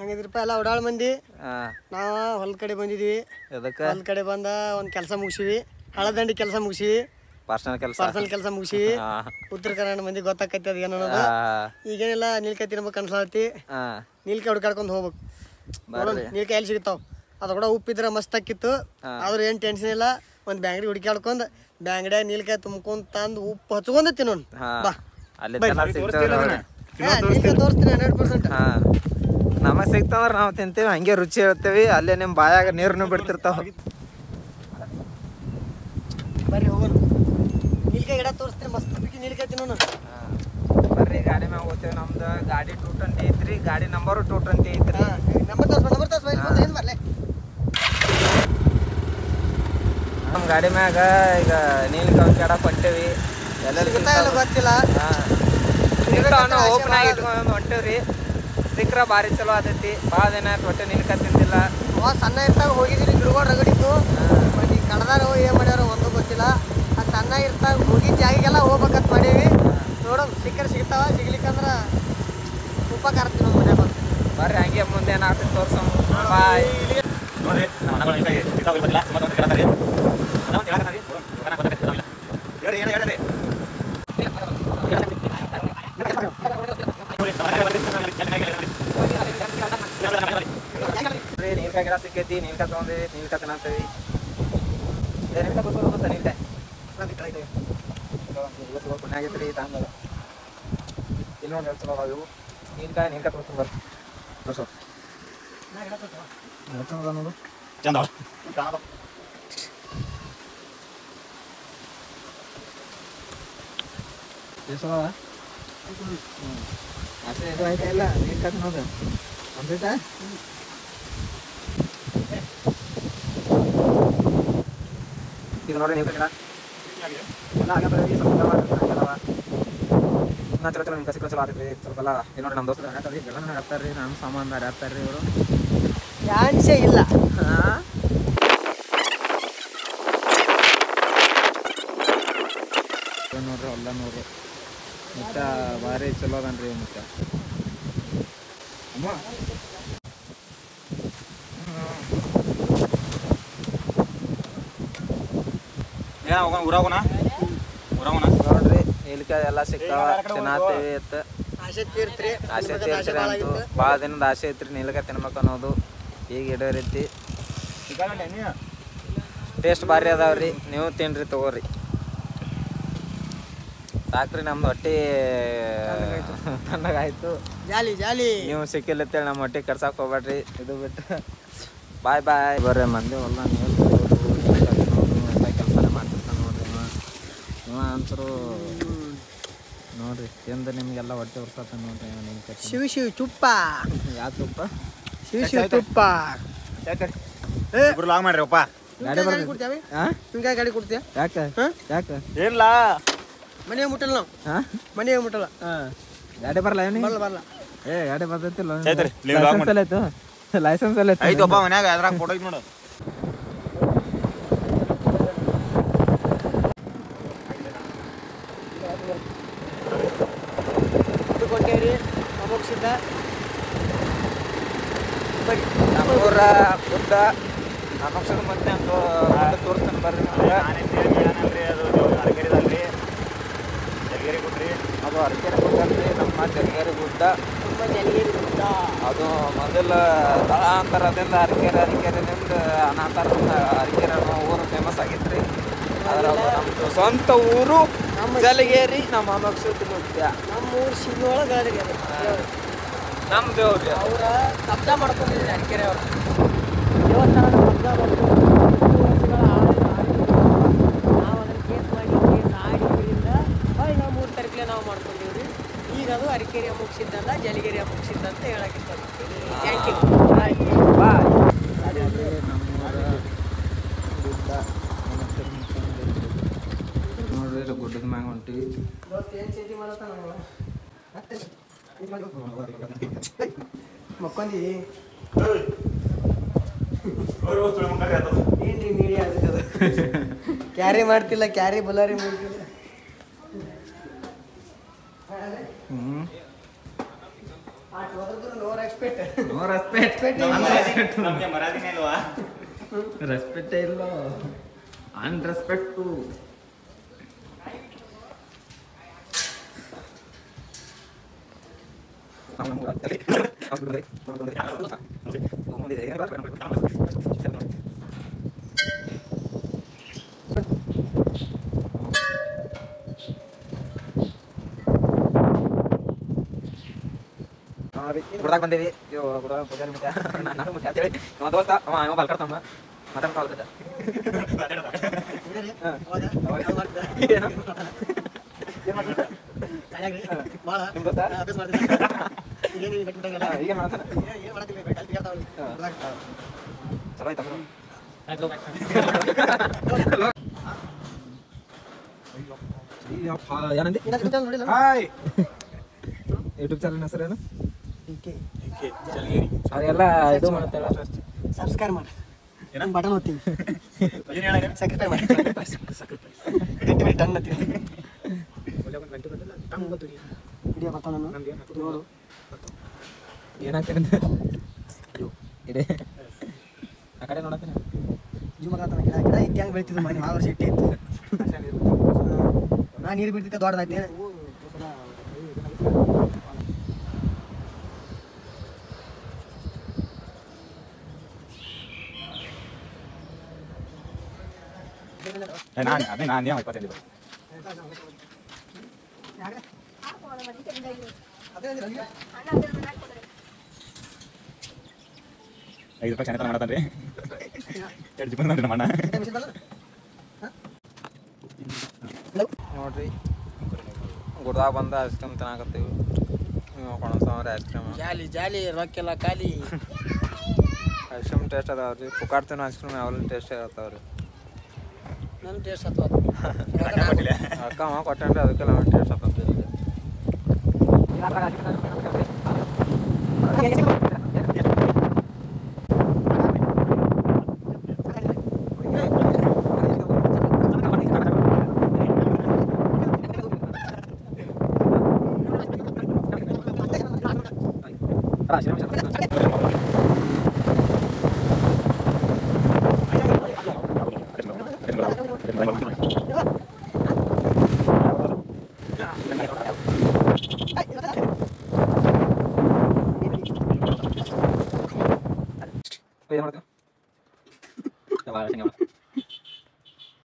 ಹಂಗಿದ್ರಪ್ಪ ಎಲ್ಲ ಓಡಾಳ ಮಂದಿ. ನಾವು ಹೊಲ ಕಡೆ ಬಂದಿದ್ವಿ. ಹೊಲ ಕಡೆ ಬಂದ ಒಂದು ಕೆಲಸ ಮುಗಿಸಿವಿ, ಹಳದಂಡಿ ಕೆಲಸ ಮುಗಿಸಿವಿ, ಪರ್ಸನಲ್ ಕೆಲಸ ಮುಗಿಸಿವಿ. ಉತ್ತರ ಕರ್ನಾಟಕ ಮಂದಿ ಗೊತ್ತಾಕೈತಿ ಅದ ಏನೋ ಅನ್ನೋದು. ಈಗೇನಿಲ್ಲ ನೀಲ್ಕಾಯಿ ತಿನ್ಬೇಕು ಅನ್ಸತಿ. ನೀಲ್ಕಾಯಿ ಹುಡ್ಕಾಡ್ಕೊಂಡು ಹೋಗ್ಬೇಕು. ನೀಲ್ಕಾಯಿ ಎಲ್ಲಿ ಸಿಗ್ತಾವ, ಅದ್ರ ಕೂಡ ಉಪ್ಪಿದ್ರೆ ಮಸ್ತ್ ಆಕಿತ್ತು. ಆದ್ರೆ ಏನು ಟೆನ್ಷನ್ ಇಲ್ಲ. ಒಂದು ಬ್ಯಾಂಗ್ಡಿ ಹುಡುಕಾಡ್ಕೊಂಡು ಬ್ಯಾಂಗ್ಡ್ಯಾಗ ನೀಲ್ಕಾಯಿ ತುಂಬ್ಕೊಂಡ್ ತಂದು ಉಪ್ಪು ಹಚ್ಕೊಂಡ ತಿನ್ನೋಣ. ಬಾ ತೋರಿಸ್ತೀನಿ 100%. ನಮಗೆ ಸಿಗ್ತಾವ್ರ ನಾವು ತಿಂತೀವಿ, ಹಂಗೆ ರುಚಿ ಹೇಳ್ತೇವಿ. ಅಲ್ಲೇ ನಿಮ್ಮ ಬಾಯಾಗ ನೀರನ್ನು ಬಿಡ್ತಿರ್ತಾವ. ಬರ್ರಿ ಹೋಗೋಣ. ನೀಲ್ಕಾಯಿ ಗಿಡ ತೋರಿಸ್ತೀನಿ, ಮಸ್ತ್ ನೀಲ್ಕಾಯಿ ತಿನ್ನೋಣ. ಬರ್ರಿ ಗಾಡಿ ಮ್ಯಾಗ ಹೋಗ್ತೇವೆ. ನಮ್ದು ಗಾಡಿ 220 ಐತ್ರಿ. ಗಾಡಿ ನಂಬರು 220 ಐತ್ರಿ. ನಂಬರ್ ತೋರ್ಸ್ ಏನು ಬರ್ಲೆ. ನಮ್ಮ ಗಾಡಿ ಮ್ಯಾಗ ಈಗ ನೀಲ್ಕಾಯಿ ಕೆಡಕ್ಕೆ ಹೊಂಟೇವಿ. ಎಲ್ಲ ಗೊತ್ತಿಲ್ಲ. ಓಪನ್ ಆಗಿ ಇಟ್ಕೊಂಡು ಹೊಂಟೇವ್ರಿ. ಸಿಕ್ಕ್ರ ಭಾರಿ ಚಲೋ ಆತೈತಿ. ಭಾಳ ದಿನ ಆಯ್ತು ಹೊಟ್ಟೆ ನೀಲ್ಕಾಯಿ ತಿಂತಿಲ್ಲ. ಸಣ್ಣ ಇರ್ತಾಗ ಹೋಗಿದ್ರಿ ಗಿಡಗಳು ರಗಡಿದ್ದು. ಬಟ್ ಈಗ ಕಡದಾರ ಏನು ಮಾಡ್ಯಾರ ಒಂದು ಗೊತ್ತಿಲ್ಲ. ಅದು ಸಣ್ಣ ಇರ್ತಾಗ ಹೋಗಿದ್ದ ಜಾಗಿಗೆಲ್ಲ ಹೋಗ್ಬೇಕಂತ ಮಾಡೀವಿ. ನೋಡೋಣ ಸಿಕ್ಕರೆ ಸಿಗ್ತಾವ, ಸಿಗ್ಲಿಕ್ಕಂದ್ರೆ ಉಪ್ಪ ಕರ್ತೀವಿ ನಮ್ಮ ಮನೆ ಬಂದು. ಬರ್ರಿ ಹಂಗೆ ಮುಂದೆ ಏನಾಗ್ತೈತೆ ತೋರ್ಸೋಣ. ಬಾಯ್. ನೀಲ್ಕಾಯಿ ಗಿಡ ಸಿಕ್ಕೈತಿ. ನೀಲ್ಕಾಯಿ ತೊಗೊಂಡಿವಿ, ನೀಲ್ಕಾಯಿ ತಿನ್ನಂತೀವಿ. ನೀಲ್ಕಾಯಿ ತೋರ್ಸೋದು ನೀಲ್ಕಾಯಿ ಆಗೈತ್ರಿ. ತಂಗ ಇಲ್ಲಿ ನೋಡಿ ಚಲೋ ಇವು ನೀಲ್ಕಾಯಿ ತೋರ್ಸೋ ಬರ್ರಿ. ತೋರ್ಸೋ ನೋಡು ಚಂದ ಇಲ್ಲ. ನೀಲ್ಕಾಯಿ ತಿನ್ನೋದು ಕಂಪ್ಲೀಟ. ಇದು ನೋಡ್ರಿ ನೀಲ್ಕಾಯಿ ಗಿಡ ಎಲ್ಲ ಆಗ್ಯಾವ. ಚಲೋ ಚಲೋ ನಿಮ್ಗೆ ಚಲೋ ಆಗ್ತೈತಿ. ಸ್ವಲ್ಪ ಎಲ್ಲ ಇದು ನೋಡ್ರಿ ನಮ್ಮ ದೋಸ್ತರು ಹಾಕ್ತಾರ್ರಿ, ಬೆಲ್ಲ ಹಾಕ್ತಾರ್ರಿ, ನಮ್ಮ ಸಾಮಾನ್ದಾರ ಹಾಕ್ತಾರ್ರಿ. ಇವರು ಚಾನ್ಸೇ ಇಲ್ಲ. ನೋಡ್ರಿ ಹೊಲ ನೋಡ್ರಿ. ಮುಟ್ಟ ಭಾರಿ ಚಲೋ ಅದನ್ರಿ ಮುಟ್ಟ. ನೋಡ್ರಿ ನೀಲ್ಕಾಯಿ ಎಲ್ಲ ಸಿಗ್ತಾವ, ತಿನ್ನತ್ತೀವಿ. ಆಸೆ ತೀರ್ತ್ರಿ ಅಂತೂ ಭಾಳ ದಿನದ ಆಸೆ ಐತ್ರಿ ನೀಲ್ಕಾಯಿ ತಿನ್ಬೇಕು ಅನ್ನೋದು. ಈಗ ಇಡೋರೈತಿ. ಟೇಸ್ಟ್ ಭಾರಿ ಅದಾವ್ರಿ. ನೀವು ತಿನ್ರಿ, ತಗೋರಿ. ಸಾಕ್ರಿ, ನಮ್ದು ಹೊಟ್ಟೆ ತಣ್ಣಗಾಯ್ತು. ಜಾಲಿ ಜಾಲಿ. ನೀವು ಸಿಕ್ಕಿಲ್ಲತ್ತೇಳಿ ನಮ್ಮ ಹೊಟ್ಟೆ ಕರ್ಸಕ್ಕೆ ಹೋಗ್ಬೇಡ್ರಿ. ಇದು ಬಿಟ್ಟು ಬಾಯ್ ಬಾಯ್. ಬರ್ರಿ ಮಂದಿ ಹೊಲ ಕೆಲಸನೇ ಮಾಡ್ತಿರ್ತಾನೆ ನೋಡ್ರಿ. ಇವ ಅಂತರೂ ನೋಡ್ರಿ ತಿಂದು ನಿಮಗೆಲ್ಲ ಹೊಟ್ಟೆ ಉರ್ಸತ್ತ ನೋಡ್ರಿ. ಶಿವ ಶಿವ ತುಪ್ಪ. ಯಾವ ತುಪ್ಪ? ಶಿವ ಶಿವ ತುಪ್ಪ. ಲಾಗ್ ಮಾಡ್ರಿ ಅಪ್ಪ. ಗಾಡಿ ಕೊಡ್ತೇವೆ. ಹಿಂಗಾಗಿ ಗಾಡಿ ಕೊಡ್ತೀಯ? ಯಾಕೆ ಯಾಕೆ ಏನಿಲ್ಲ, ಮನೆಗೆ ಮುಟ್ಟಲ್ಲ ನಾವು. ಮನೆಗೆ ಮುಟ್ಟಲ್ಲ. ಗಾಡಿ ಬರಲ್ಲ ಏನು? ಬರಲ್ಲ. ಗಾಡಿ ಬರ್ತೈತಿಲ್ಲ. ಲೈಸೆನ್ಸ್ ಎಲ್ಲ ಐತಪ್ಪ ಮನ್ಯಾಗ. ಅದ್ರಾಗ ಫೋಟೋ ಐತಿ ನೋಡು. ಕೊಟ್ಟೇವ್ರಿ ಅಮೋಕ್ಷಿತ. ನಮ್ಮೂರ ಗುಡ್ಡ ಅಮೋಕ್ಷದ ಮತ್ತೆ ಅಂತ ತೋರಿಸ್ತಾನೆ ಬರ್ರಿ. ಅದು ಅರಕೆರೆದಲ್ರಿ, ಜಲಗೇರಿ ಗುಡ್ರಿ. ಅದು ಅರಕೆರೆ ಗುಡ್ಡಲ್ರಿ, ನಮ್ಮ ಜಲಗೇರಿ ಗುಡ್ಡ. ಜಲಗೇರಿ ಗುಡ್ಡ ಅದು ಮೊದಲ ತಳಾಂತರದಿಂದ ಅರಕೆರೆನಿಂದ ಅನಾಂತರದಿಂದ ಅರಕೆರೆ ಊರು ಫೇಮಸ್ ಆಗಿತ್ತು ರೀ. ಅದ್ರ ನಮ್ಮದು ಸ್ವಂತ ಊರು ಜಲಗೇರಿ. ನಮ್ಮ ಅಮೋಕ್ಷದ ಗುಡ್ಡ. ನಮ್ಮ ಊರು ಸಿಗೋಳಗೆ ನಮ್ಮ ದೇವ್ರಿ. ಅವರ ಕಬ್ಜಾ ಮಾಡ್ಕೊಂಡಿದ್ರಿ ಅರಕೆರೆ ಅವರು. ದೇವಸ್ಥಾನ ಕಬ್ಜಾ ಮಾಡ್ಕೊಂಡು ನಾವು ಅದನ್ನು ಕೇಸ್ ಆಡಿದ್ರಿಂದ ಹೊಳ್ಳಿ ನಾವು 3 ತಾರೀಕಿಗೆ ನಾವು ಮಾಡ್ಕೊಂಡಿವ್ರಿ. ಈಗ ಅದು ಅರಕೆರೆ ಮುಗಿಸಿದ್ದಲ್ಲ, ಜಲಗೇರಿ ಮುಗಿಸಿದ್ದ ಅಂತ ಹೇಳಕ್ಕಿರ್ತಾರೆ. Thank you. ಬಾಯ್. ನಮ್ಮೂರ ಗುಡ್ಡ ನೋಡ್ರಿ, ಗುಡ್ಡದ ಮ್ಯಾಗ ಹೊಂಟಿವಿ. ಮಕ್ಕೊಂದಿ ಏನ್ರಿ ನೀಡಿ ಆಗ್ತದ. ಕ್ಯಾರಿ ಮಾಡ್ತಿಲ್ಲ, ಕ್ಯಾರಿ ಬಲಾರಿ ಮಾಡ್ತಿಲ್ಲ. ಓವರ್ ನಮ್ಗೆ ಮರಾದಿನೇ ಇಲ್ವಾ? ರೆಸ್ಪೆಕ್ಟೇ ಇಲ್ಲ, ಅನ್ರೆಸ್ಪೆಕ್ಟು. ಗುಡ್ದಾಗ ಬಂದೇವಿ. ನಾನು ಮುಟ್ಟ ಅಂತೇಳಿ ನಮ್ಮ ದೋಸ್ತ ಅವ ಬಲ್ಕಡ್ತಮ್ಮ ಮಾತಾಡ್ತಾ ಹಾಯ್ ಯೂಟ್ಯೂಬ್ ಚಾನಲ್ ಹೆಸರೇನು? ಅದೆಲ್ಲ ಇದು ಮಾಡುತ್ತಲ್ಲ, ಸಬ್ಸ್ಕ್ರೈಬ್ ಮಾಡಿ, ಬಟನ್ ಒತ್ತೀನಿ, ಸಬ್ಸ್ಕ್ರೈಬ್ ಮಾಡಿ, ಟನ್ ಅಂತೀನಿ. ವಿಡಿಯೋ ಬರ್ತಾವ ನಾನು ನೋಡು. ಏನಾಗ್ತದೆ ಇಡೇ ಆ ಕಡೆ ನೋಡತ್ತೀನಿ. ಜೂಮ್ ಆಗತ್ತಾನ. ಗಿಡ ಗಿಡ ಇಟ್ಟು ಹೆಂಗೆ ಬೆಳಿತಿದ್ದು ಮನೆ ಆ ವರ್ಷ ಇಟ್ಟು ಇತ್ತು. ನಾ ನೀರು ಬಿಡ್ತಿದ್ದೆ ದೊಡ್ಡದಾಯ್ತು. ನಾನು 25 ರೂಪಾಯಿ ಚಾನಲ್ ಮಾಡತಾನ್ರಿ. 2 ಜೀಪನ್ ನೋಡ್ರಿ ನಮ್ಮ ಅಣ್ಣ. ನೋಡ್ರಿ ಗುಡ್ದಾಗ ಬಂದ ಐಸ್ ಕ್ರೀಮ್ ತಿನ್ನಾಕತ್ತೀವಿ. ಕೊಣಸವ್ರಿ ಐಸ್ ಕ್ರೀಮ್. ಜಾಲಿ ಜಾಲಿ ರೊಕ್ಕೆಲ್ಲ ಖಾಲಿ. ಐಸ್ ಕ್ರೀಮ್ ಟೇಸ್ಟ್ ಅದಾವ್ರಿ. ಪುಕಾಡ್ತೀನೋ ಐಸ್ ಕ್ರೀಮ್ ಯಾವಲ್ಲಿ ಟೇಸ್ಟ್ ಇರತ್ತಾವ್ರಿ. ನನ್ನ ಟೇಸ್ಟ್ ಅಥವಾ ಅಕ್ಕ ಅವ ಕೊಟ್ಟನ್ರಿ, ಅದಕ್ಕೆಲ್ಲ ಅವನು ಟೇಸ್ಟ್ ಆತಂತೀರಿ.